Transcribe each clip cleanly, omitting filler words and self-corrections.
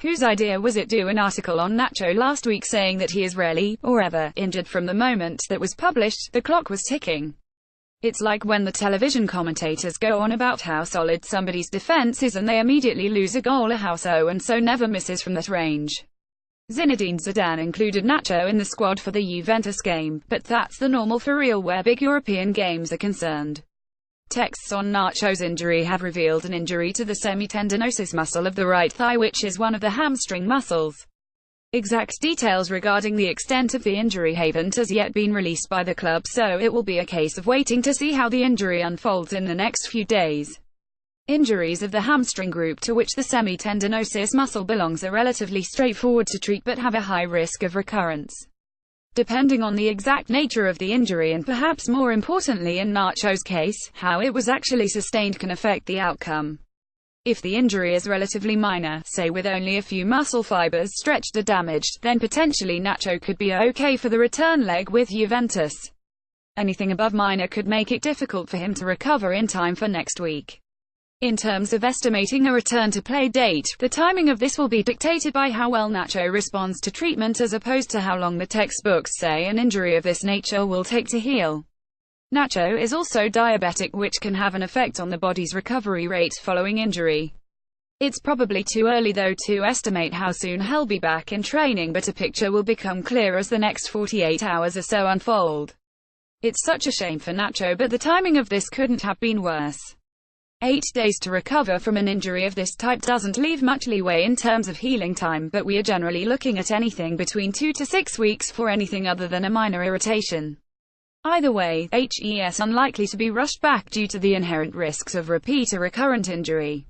Whose idea was it? Do an article on Nacho last week saying that he is rarely, or ever, injured. From the moment that was published, the clock was ticking. It's like when the television commentators go on about how solid somebody's defense is and they immediately lose a goal, a how so and so never misses from that range. Zinedine Zidane included Nacho in the squad for the Juventus game, but that's the normal for real where big European games are concerned. Texts on Nacho's injury have revealed an injury to the semitendinosus muscle of the right thigh, which is one of the hamstring muscles. Exact details regarding the extent of the injury haven't as yet been released by the club, so it will be a case of waiting to see how the injury unfolds in the next few days. Injuries of the hamstring group to which the semitendinosus muscle belongs are relatively straightforward to treat but have a high risk of recurrence. Depending on the exact nature of the injury and perhaps more importantly in Nacho's case, how it was actually sustained can affect the outcome. If the injury is relatively minor, say with only a few muscle fibers stretched or damaged, then potentially Nacho could be okay for the return leg with Juventus. Anything above minor could make it difficult for him to recover in time for next week. In terms of estimating a return to play date, the timing of this will be dictated by how well Nacho responds to treatment as opposed to how long the textbooks say an injury of this nature will take to heal. Nacho is also diabetic, which can have an effect on the body's recovery rate following injury. It's probably too early though to estimate how soon he'll be back in training, but a picture will become clear as the next 48 hours or so unfold. It's such a shame for Nacho, but the timing of this couldn't have been worse. 8 days to recover from an injury of this type doesn't leave much leeway in terms of healing time, but we are generally looking at anything between 2 to 6 weeks for anything other than a minor irritation. Either way, HES unlikely to be rushed back due to the inherent risks of repeat or recurrent injury.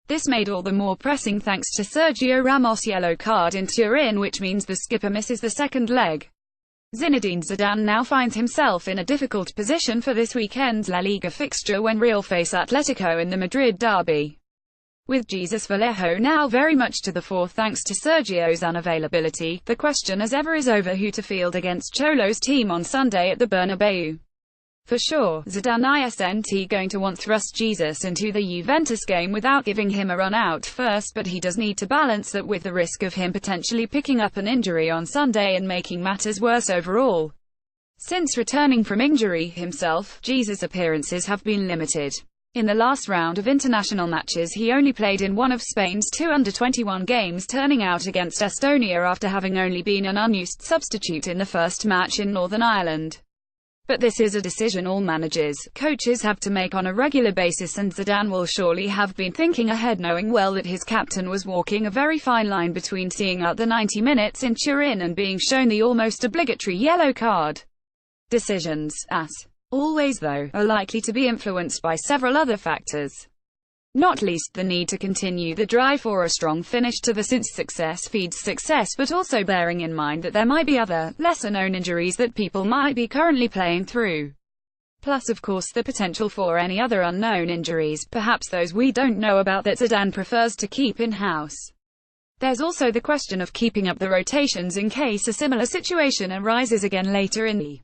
This made all the more pressing thanks to Sergio Ramos' yellow card in Turin, which means the skipper misses the second leg. Zinedine Zidane now finds himself in a difficult position for this weekend's La Liga fixture when Real face Atletico in the Madrid derby. With Jesus Vallejo now very much to the fore thanks to Sergio's unavailability, the question as ever is over who to field against Cholo's team on Sunday at the Bernabeu. For sure, Zidane isn't going to want thrust Jesus into the Juventus game without giving him a run out first, but he does need to balance that with the risk of him potentially picking up an injury on Sunday and making matters worse overall. Since returning from injury himself, Jesus' appearances have been limited. In the last round of international matches he only played in one of Spain's 2 under-21 games, turning out against Estonia after having only been an unused substitute in the first match in Northern Ireland. But this is a decision all managers, coaches have to make on a regular basis, and Zidane will surely have been thinking ahead, knowing well that his captain was walking a very fine line between seeing out the 90 minutes in Turin and being shown the almost obligatory yellow card. Decisions, as always though, are likely to be influenced by several other factors. Not least the need to continue the drive for a strong finish to the since success feeds success, but also bearing in mind that there might be other, lesser-known injuries that people might be currently playing through. Plus of course the potential for any other unknown injuries, perhaps those we don't know about, that Zidane prefers to keep in-house. There's also the question of keeping up the rotations in case a similar situation arises again later in the